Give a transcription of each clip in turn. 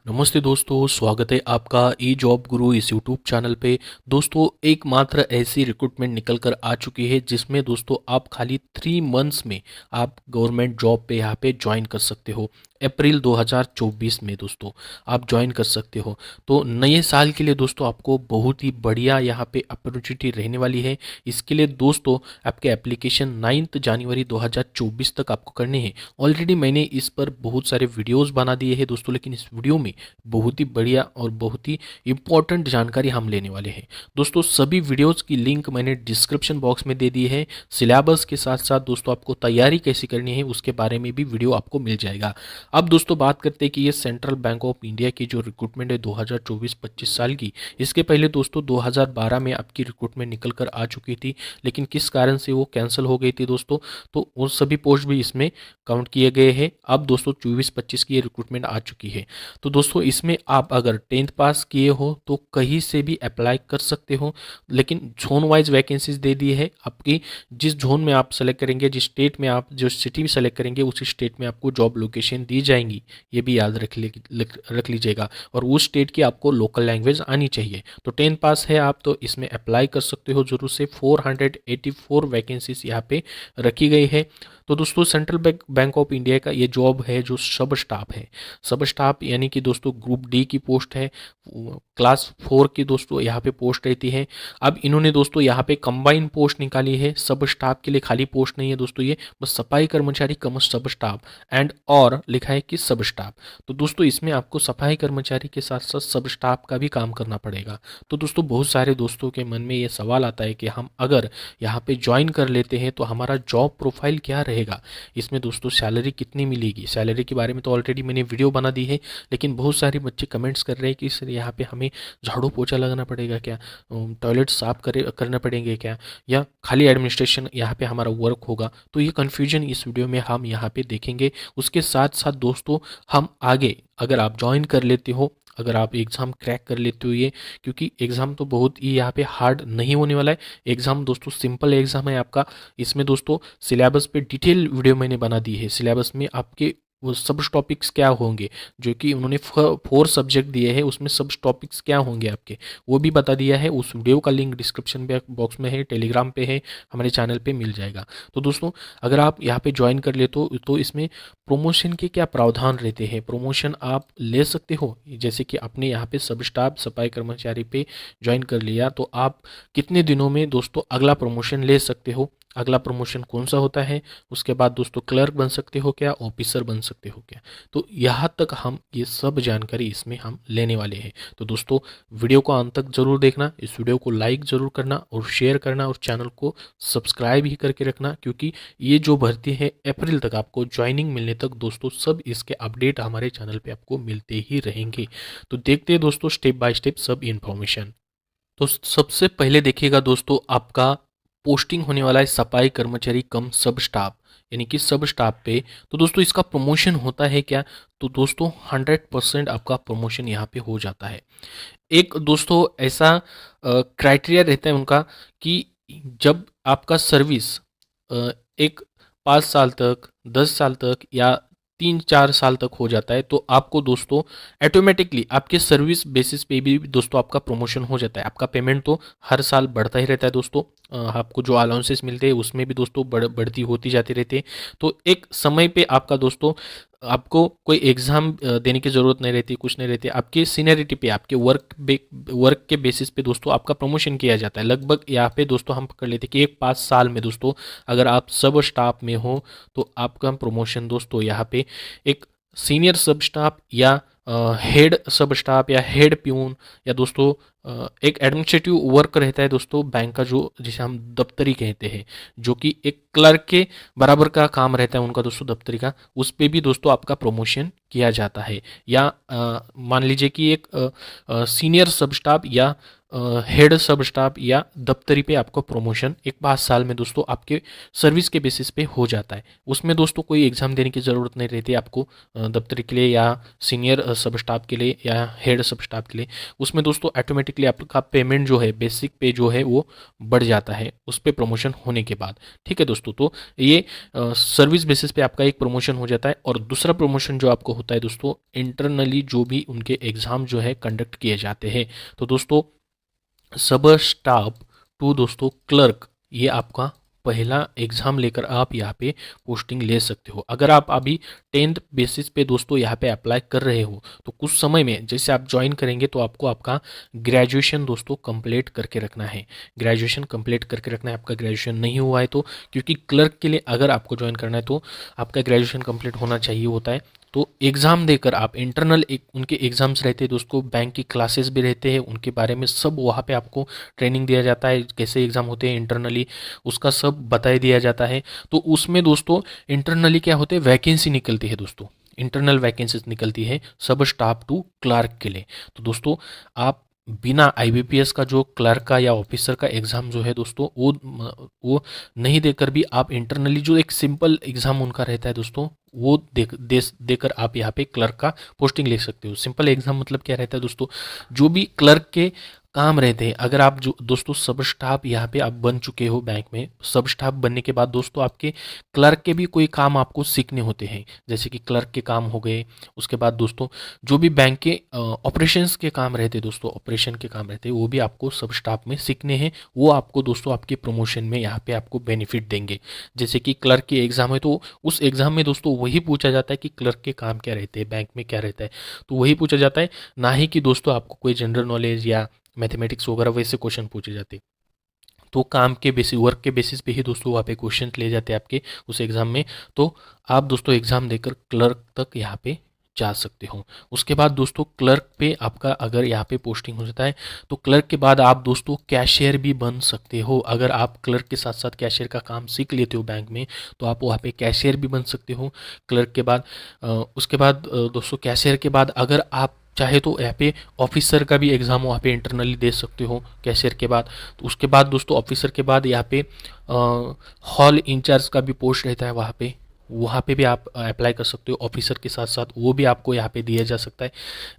नमस्ते दोस्तों, स्वागत है आपका ई जॉब गुरु इस यूट्यूब चैनल पे। दोस्तों, एकमात्र ऐसी रिक्रूटमेंट निकल कर आ चुकी है जिसमें दोस्तों आप खाली 3 मंथ्स में आप गवर्नमेंट जॉब पे यहाँ पे ज्वाइन कर सकते हो। अप्रैल 2024 में दोस्तों आप ज्वाइन कर सकते हो। तो नए साल के लिए दोस्तों आपको बहुत ही बढ़िया यहाँ पे अपॉर्चुनिटी रहने वाली है। इसके लिए दोस्तों आपके एप्लीकेशन 9 जनवरी 2024 तक आपको करने हैं। ऑलरेडी मैंने इस पर बहुत सारे वीडियोस बना दिए हैं दोस्तों, लेकिन इस वीडियो में बहुत ही बढ़िया और बहुत ही इंपॉर्टेंट जानकारी हम लेने वाले हैं। दोस्तों सभी वीडियोस की लिंक मैंने डिस्क्रिप्शन बॉक्स में दे दी है। सिलेबस के साथ साथ दोस्तों आपको तैयारी कैसे करनी है उसके बारे में भी वीडियो आपको मिल जाएगा। अब दोस्तों बात करते हैं कि ये सेंट्रल बैंक ऑफ इंडिया की जो रिक्रूटमेंट है 2024-25 साल की, इसके पहले दोस्तों 2012 में आपकी रिक्रूटमेंट निकल कर आ चुकी थी, लेकिन किस कारण से वो कैंसिल हो गई थी दोस्तों, तो वो सभी पोस्ट भी इसमें काउंट किए गए हैं। अब दोस्तों 24-25 की ये रिक्रूटमेंट आ चुकी है। तो दोस्तों इसमें आप अगर 10th पास किए हो तो कहीं से भी अप्लाई कर सकते हो, लेकिन जोन वाइज वैकेंसीज दे दी है आपकी। जिस जोन में आप सेलेक्ट करेंगे, जिस स्टेट में आप जो सिटी सेलेक्ट करेंगे, उसी स्टेट में आपको जॉब लोकेशन दी जाएंगी। ये भी याद रख लीजिएगा। और उस स्टेट की आपको लोकल लैंग्वेज आनी चाहिए। तो 10th पास है आप तो इसमें अप्लाई कर सकते हो जरूर से। 484 वैकेंसीज यहाँ पे रखी गई है। तो दोस्तों सेंट्रल बैंक ऑफ इंडिया का ये जॉब है जो सब स्टाफ है। सब स्टाफ यानी कि दोस्तों ग्रुप डी की पोस्ट है, क्लास 4 की दोस्तों यहाँ पे पोस्ट रहती है। अब इन्होंने दोस्तों यहाँ पे कंबाइन पोस्ट निकाली है। सब स्टाफ के लिए खाली पोस्ट नहीं है दोस्तों, ये बस सफाई कर्मचारी कम सब स्टाफ एंड और लिखा है कि सब स्टाफ। तो दोस्तों इसमें आपको सफाई कर्मचारी के साथ साथ सब स्टाफ का भी काम करना पड़ेगा। तो दोस्तों बहुत सारे दोस्तों के मन में ये सवाल आता है कि हम अगर यहाँ पे ज्वाइन कर लेते हैं तो हमारा जॉब प्रोफाइल क्या रहेगा, इसमें दोस्तों सैलरी कितनी मिलेगी। सैलरी के बारे में तो ऑलरेडी मैंने वीडियो बना दी है, लेकिन बहुत सारे बच्चे कमेंट्स कर रहे हैं कि सर यहाँ पे हमें झाड़ू पोछा लगाना पड़ेगा क्या, टॉयलेट साफ करना पड़ेंगे क्या, या खाली एडमिनिस्ट्रेशन यहाँ पे हमारा वर्क होगा। तो ये कन्फ्यूजन इस वीडियो में हम यहाँ पे देखेंगे। उसके साथ साथ दोस्तों हम आगे अगर आप ज्वाइन कर लेते हो, अगर आप एग्ज़ाम क्रैक कर लेते हो ये, क्योंकि एग्ज़ाम तो बहुत ही यहाँ पे हार्ड नहीं होने वाला है। एग्ज़ाम दोस्तों सिंपल एग्ज़ाम है आपका। इसमें दोस्तों सिलेबस पे डिटेल वीडियो मैंने बना दी है। सिलेबस में आपके वो सब टॉपिक्स क्या होंगे, जो कि उन्होंने 4 सब्जेक्ट दिए हैं, उसमें सब टॉपिक्स क्या होंगे आपके, वो भी बता दिया है। उस वीडियो का लिंक डिस्क्रिप्शन बॉक्स में है, टेलीग्राम पे है, हमारे चैनल पे मिल जाएगा। तो दोस्तों अगर आप यहाँ पे ज्वाइन कर ले तो इसमें प्रमोशन के क्या प्रावधान रहते हैं, प्रमोशन आप ले सकते हो। जैसे कि आपने यहाँ पे सब स्टाफ सफाई कर्मचारी पे ज्वाइन कर लिया तो आप कितने दिनों में दोस्तों अगला प्रमोशन ले सकते हो, अगला प्रमोशन कौन सा होता है। उसके बाद दोस्तों क्लर्क बन सकते हो क्या, ऑफिसर बन सकते हो क्या। तो यहाँ तक हम ये सब जानकारी इसमें हम लेने वाले हैं। तो दोस्तों वीडियो को अंत तक जरूर देखना, इस वीडियो को लाइक जरूर करना और शेयर करना और चैनल को सब्सक्राइब ही करके रखना, क्योंकि ये जो भर्ती है अप्रैल तक आपको ज्वाइनिंग मिलने तक दोस्तों सब इसके अपडेट हमारे चैनल पे आपको मिलते ही रहेंगे। तो देखते हैं दोस्तों स्टेप बाय स्टेप सब इन्फॉर्मेशन। तो सबसे पहले देखिएगा दोस्तों आपका पोस्टिंग होने वाला है सफाई कर्मचारी कम सब स्टाफ, यानी कि सब स्टाफ पे। तो दोस्तों इसका प्रमोशन होता है क्या, तो दोस्तों 100% आपका प्रमोशन यहाँ पे हो जाता है। एक दोस्तों ऐसा क्राइटेरिया रहता है उनका कि जब आपका सर्विस एक 5 साल तक, 10 साल तक या 3-4 साल तक हो जाता है तो आपको दोस्तों ऑटोमेटिकली आपके सर्विस बेसिस पे भी दोस्तों आपका प्रमोशन हो जाता है। आपका पेमेंट तो हर साल बढ़ता ही रहता है दोस्तों। आपको जो अलाउंसेस मिलते हैं उसमें भी दोस्तों बढ़ती होती जाती रहती है। तो एक समय पे आपका दोस्तों आपको कोई एग्ज़ाम देने की ज़रूरत नहीं रहती, कुछ नहीं रहती। आपकी सीनियरिटी पे, आपके वर्क के बेसिस पे दोस्तों आपका प्रमोशन किया जाता है। लगभग यहाँ पे दोस्तों हम पकड़ लेते हैं कि 5 साल में दोस्तों अगर आप सब स्टाफ में हो तो आपका प्रमोशन दोस्तों यहाँ पे एक सीनियर सब स्टाफ या हेड सब स्टाफ या हेड प्यून या दोस्तों एक एडमिनिस्ट्रेटिव वर्क रहता है दोस्तों बैंक का, जो जिसे हम दफ्तरी कहते हैं, जो कि एक क्लर्क के बराबर का काम रहता है उनका दोस्तों दफ्तरी का। उस पे भी दोस्तों आपका प्रमोशन किया जाता है। या मान लीजिए कि एक सीनियर सब स्टाफ या हेड सब स्टाफ या दफ्तरी पे आपका प्रमोशन एक 5 साल में दोस्तों आपके सर्विस के बेसिस पे हो जाता है। उसमें दोस्तों कोई एग्ज़ाम देने की ज़रूरत नहीं रहती आपको दफ्तरी के लिए या सीनियर सब स्टाफ के लिए या हेड सब स्टाफ के लिए। उसमें दोस्तों ऑटोमेटिकली आपका पेमेंट जो है, बेसिक पे जो है वो बढ़ जाता है उस पर प्रमोशन होने के बाद। ठीक है दोस्तों, तो ये सर्विस बेसिस पे आपका एक प्रमोशन हो जाता है। और दूसरा प्रमोशन जो आपको होता है दोस्तों, इंटरनली जो भी उनके एग्ज़ाम जो है कंडक्ट किए जाते हैं। तो दोस्तों सब स्टाफ टू दोस्तों क्लर्क, ये आपका पहला एग्ज़ाम लेकर आप यहाँ पे पोस्टिंग ले सकते हो। अगर आप अभी 10th बेसिस पे दोस्तों यहाँ पे अप्लाई कर रहे हो तो कुछ समय में जैसे आप ज्वाइन करेंगे तो आपको आपका ग्रेजुएशन दोस्तों कंप्लीट करके रखना है। ग्रेजुएशन कंप्लीट करके रखना है। आपका ग्रेजुएशन नहीं हुआ है तो, क्योंकि क्लर्क के लिए अगर आपको ज्वाइन करना है तो आपका ग्रेजुएशन कंप्लीट होना चाहिए होता है। तो एग्ज़ाम देकर आप इंटरनल एक उनके एग्ज़ाम्स रहते हैं दोस्तों, बैंक की क्लासेस भी रहते हैं, उनके बारे में सब वहाँ पे आपको ट्रेनिंग दिया जाता है, कैसे एग्ज़ाम होते हैं इंटरनली उसका सब बता दिया जाता है। तो उसमें दोस्तों इंटरनली क्या होते हैं, वैकेंसी निकलती है दोस्तों, इंटरनल वैकेंसीज निकलती है सब स्टाफ टू क्लार्क के लिए। तो दोस्तों आप बिना आईबीपीएस का जो क्लर्क का या ऑफिसर का एग्ज़ाम जो है दोस्तों वो नहीं देकर भी आप इंटरनली जो एक सिंपल एग्ज़ाम उनका रहता है दोस्तों वो देकर आप यहाँ पे क्लर्क का पोस्टिंग ले सकते हो। सिंपल एग्ज़ाम मतलब क्या रहता है दोस्तों, जो भी क्लर्क के काम रहते हैं, अगर आप जो दोस्तों सब स्टाफ यहाँ पे आप बन चुके हो बैंक में, सब स्टाफ बनने के बाद दोस्तों आपके क्लर्क के भी कोई काम आपको सीखने होते हैं, जैसे कि क्लर्क के काम हो गए। उसके बाद दोस्तों जो भी बैंक के ऑपरेशंस के काम रहते हैं दोस्तों, ऑपरेशन के काम रहते हैं, वो भी आपको सब स्टाफ में सीखने हैं। वो आपको दोस्तों आपके प्रमोशन में यहाँ पे आपको बेनिफिट देंगे। जैसे कि क्लर्क की एग्ज़ाम है तो उस एग्ज़ाम में दोस्तों वही पूछा जाता है कि क्लर्क के काम क्या रहते हैं, बैंक में क्या रहता है, तो वही पूछा जाता है, ना ही कि दोस्तों आपको कोई जनरल नॉलेज या मैथमेटिक्स वगैरह वैसे क्वेश्चन पूछे जाते। तो काम के बेसिस, वर्क के बेसिस पे ही दोस्तों वहाँ पे क्वेश्चन ले जाते हैं आपके उस एग्ज़ाम में। तो आप दोस्तों एग्ज़ाम देकर क्लर्क तक यहाँ पे जा सकते हो। उसके बाद दोस्तों क्लर्क पे आपका अगर यहाँ पे पोस्टिंग हो जाता है तो क्लर्क के बाद आप दोस्तों कैशियर भी बन सकते हो। अगर आप क्लर्क के साथ साथ कैशियर का काम सीख लेते हो बैंक में तो आप वहाँ पे कैशियर भी बन सकते हो क्लर्क के बाद। उसके बाद दोस्तों कैशियर के बाद अगर आप चाहे तो यहाँ पे ऑफिसर का भी एग्ज़ाम वहाँ पे इंटरनली दे सकते हो कैशियर के बाद। तो उसके बाद दोस्तों ऑफिसर के बाद यहाँ पे हॉल इंचार्ज का भी पोस्ट रहता है, वहाँ पे भी आप अप्लाई कर सकते हो ऑफिसर के साथ साथ, वो भी आपको यहाँ पे दिया जा सकता है।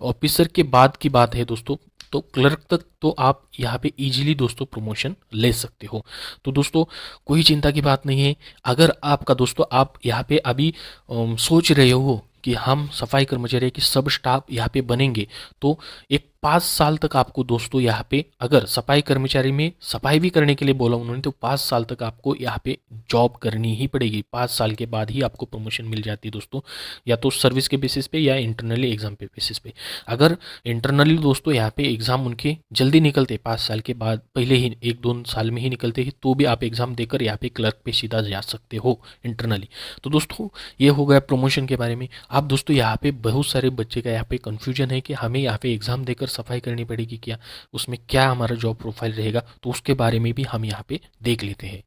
ऑफिसर के बाद की बात है दोस्तों तो क्लर्क तक तो आप यहाँ पे इजीली दोस्तों प्रमोशन ले सकते हो। तो दोस्तों कोई चिंता की बात नहीं है। अगर आपका दोस्तों आप यहाँ पे अभी सोच रहे हो कि हम सफाई कर्मचारी की सब स्टाफ यहाँ पे बनेंगे तो एक 5 साल तक आपको दोस्तों यहाँ पे, अगर सफाई कर्मचारी में सफाई भी करने के लिए बोला उन्होंने तो 5 साल तक आपको यहाँ पे जॉब करनी ही पड़ेगी। 5 साल के बाद ही आपको प्रमोशन मिल जाती है दोस्तों, या तो सर्विस के बेसिस पे या इंटरनली एग्जाम पे बेसिस पे। अगर इंटरनली दोस्तों यहाँ पे एग्ज़ाम उनके जल्दी निकलते 5 साल के बाद, पहले ही 1-2 साल में ही निकलते ही, तो भी आप एग्ज़ाम देकर यहाँ पे क्लर्क पे सीधा जा सकते हो इंटरनली। तो दोस्तों ये हो गया प्रमोशन के बारे में। आप दोस्तों यहाँ पे बहुत सारे बच्चे का यहाँ पे कन्फ्यूजन है कि हमें यहाँ पे एग्ज़ाम देकर सफाई करनी पड़ेगी क्या, उसमें क्या हमारा जॉब प्रोफाइल रहेगा, तो उसके बारे में भी हम यहाँ पे देख लेते हैं।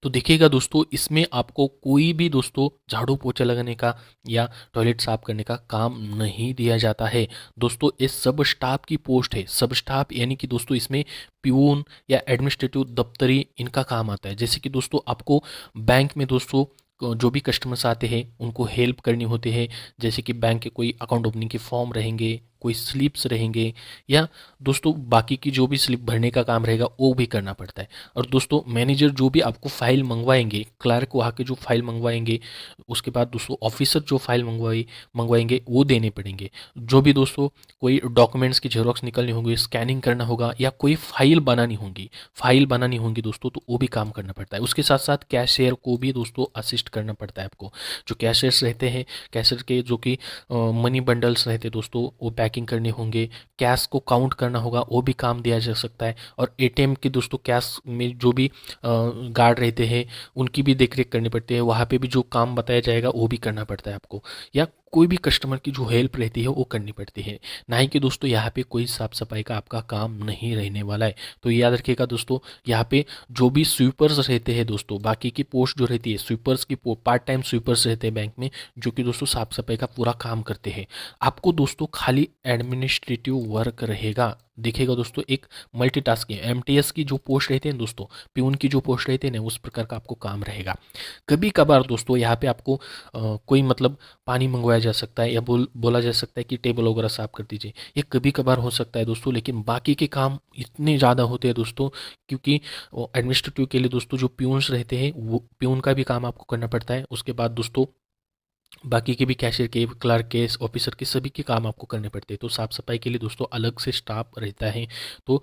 तो देखिएगा दोस्तों इसमें आपको कोई भी दोस्तों झाड़ू पोछा लगाने का या टॉयलेट साफ करने का काम नहीं दिया जाता है दोस्तों। ये सब स्टाफ की पोस्ट है, सब स्टाफ यानी कि दोस्तों इसमें प्यून या एडमिनिस्ट्रेटिव दफ्तरी इनका काम आता है। जैसे कि दोस्तों आपको बैंक में दोस्तों जो भी कस्टमर्स आते हैं उनको हेल्प करनी होती है, जैसे कि बैंक के कोई अकाउंट ओपनिंग के फॉर्म रहेंगे, कोई स्लिप्स रहेंगे, या दोस्तों बाकी की जो भी स्लिप भरने का काम रहेगा वो भी करना पड़ता है। और दोस्तों मैनेजर जो भी आपको फाइल मंगवाएंगे, क्लर्क वहाँ के जो फाइल मंगवाएंगे, उसके बाद दोस्तों ऑफिसर जो फाइल मंगवाएंगे वो देने पड़ेंगे। जो भी दोस्तों कोई डॉक्यूमेंट्स की जेरोक्स निकलनी होगी, स्कैनिंग करना होगा, या कोई फाइल बनानी होगी दोस्तों, तो वो भी काम करना पड़ता है। उसके साथ साथ कैशियर को भी दोस्तों असिस्ट करना पड़ता है आपको। जो कैशियर्स रहते हैं, कैशियर के जो कि मनी बंडल्स रहते हैं दोस्तों वो पैकिंग करने होंगे, कैश को काउंट करना होगा, वो भी काम दिया जा सकता है। और एटीएम के दोस्तों कैश में जो भी गार्ड रहते हैं उनकी भी देखरेख करनी पड़ती है, वहाँ पे भी जो काम बताया जाएगा वो भी करना पड़ता है आपको, या कोई भी कस्टमर की जो हेल्प रहती है वो करनी पड़ती है। ना ही कि दोस्तों यहाँ पे कोई साफ सफाई का आपका काम नहीं रहने वाला है। तो याद रखिएगा दोस्तों यहाँ पे जो भी स्वीपर्स रहते हैं दोस्तों, बाकी की पोस्ट जो रहती है स्वीपर्स की, पार्ट टाइम स्वीपर्स रहते हैं बैंक में जो कि दोस्तों साफ सफाई का पूरा काम करते हैं। आपको दोस्तों खाली एडमिनिस्ट्रेटिव वर्क रहेगा, देखिएगा दोस्तों, एक मल्टीटास्किंग एमटीएस की जो पोस्ट रहती है दोस्तों, प्यून की जो पोस्ट रहती है ना, उस प्रकार का आपको काम रहेगा। कभी कभार दोस्तों यहाँ पे आपको कोई मतलब पानी मंगवाया जा सकता है, या बोला जा सकता है कि टेबल वगैरह साफ कर दीजिए, ये कभी कभार हो सकता है दोस्तों। लेकिन बाकी के काम इतने ज़्यादा होते हैं दोस्तों, क्योंकि एडमिनिस्ट्रेटिव के लिए दोस्तों जो प्यून्स रहते हैं, वो प्यून का भी काम आपको करना पड़ता है। उसके बाद दोस्तों बाकी के भी कैशियर के, क्लर्क के, ऑफिसर के, सभी के काम आपको करने पड़ते हैं। तो साफ सफाई के लिए दोस्तों अलग से स्टाफ रहता है। तो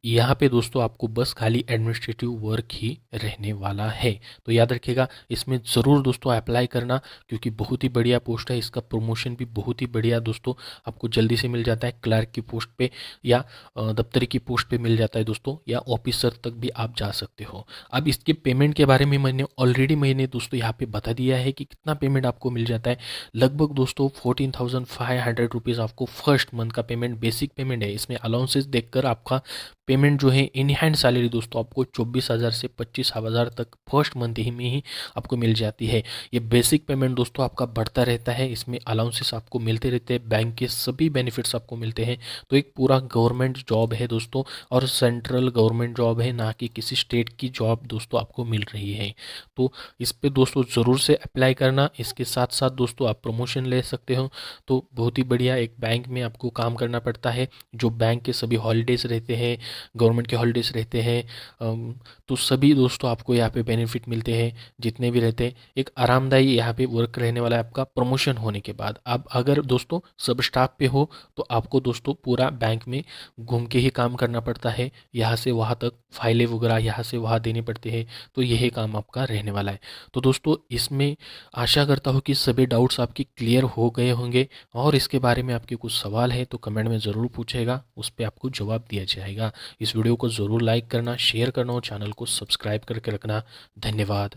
यहाँ पे दोस्तों आपको बस खाली एडमिनिस्ट्रेटिव वर्क ही रहने वाला है। तो याद रखिएगा, इसमें ज़रूर दोस्तों अप्लाई करना, क्योंकि बहुत ही बढ़िया पोस्ट है। इसका प्रमोशन भी बहुत ही बढ़िया दोस्तों आपको जल्दी से मिल जाता है। क्लर्क की पोस्ट पे या दफ्तरी की पोस्ट पे मिल जाता है दोस्तों, या ऑफिसर तक भी आप जा सकते हो। अब इसके पेमेंट के बारे में मैंने दोस्तों यहाँ पे बता दिया है कि कितना पेमेंट आपको मिल जाता है। लगभग दोस्तों 14,500 रुपीज़ आपको फर्स्ट मंथ का पेमेंट, बेसिक पेमेंट है। इसमें अलाउंसेस देखकर आपका पेमेंट जो है इन हैंड सैलरी दोस्तों आपको 24,000 से 25,000 तक फर्स्ट मंथ ही में ही आपको मिल जाती है। ये बेसिक पेमेंट दोस्तों आपका बढ़ता रहता है, इसमें अलाउंसेस आपको मिलते रहते हैं, बैंक के सभी बेनिफिट्स आपको मिलते हैं। तो एक पूरा गवर्नमेंट जॉब है दोस्तों, और सेंट्रल गवर्नमेंट जॉब है, ना कि किसी स्टेट की जॉब दोस्तों आपको मिल रही है। तो इस पे दोस्तों ज़रूर से अप्लाई करना। इसके साथ साथ दोस्तों आप प्रमोशन ले सकते हो। तो बहुत ही बढ़िया, एक बैंक में आपको काम करना पड़ता है, जो बैंक के सभी हॉलीडेज़ रहते हैं, गवर्नमेंट के हॉलीडेज़ रहते हैं, तो सभी दोस्तों आपको यहाँ पे बेनिफिट मिलते हैं जितने भी रहते हैं। एक आरामदायी यहाँ पे वर्क रहने वाला है आपका प्रमोशन होने के बाद। आप अगर दोस्तों सब स्टाफ पे हो तो आपको दोस्तों पूरा बैंक में घूम के ही काम करना पड़ता है, यहाँ से वहाँ तक फाइलें वगैरह यहाँ से वहाँ देनी पड़ती है। तो यही काम आपका रहने वाला है। तो दोस्तों इसमें आशा करता हूँ कि सभी डाउट्स आपकी क्लियर हो गए होंगे, और इसके बारे में आपके कुछ सवाल है तो कमेंट में ज़रूर पूछेगा, उस पर आपको जवाब दिया जाएगा। इस वीडियो को ज़रूर लाइक करना, शेयर करना और चैनल को सब्सक्राइब करके रखना। धन्यवाद।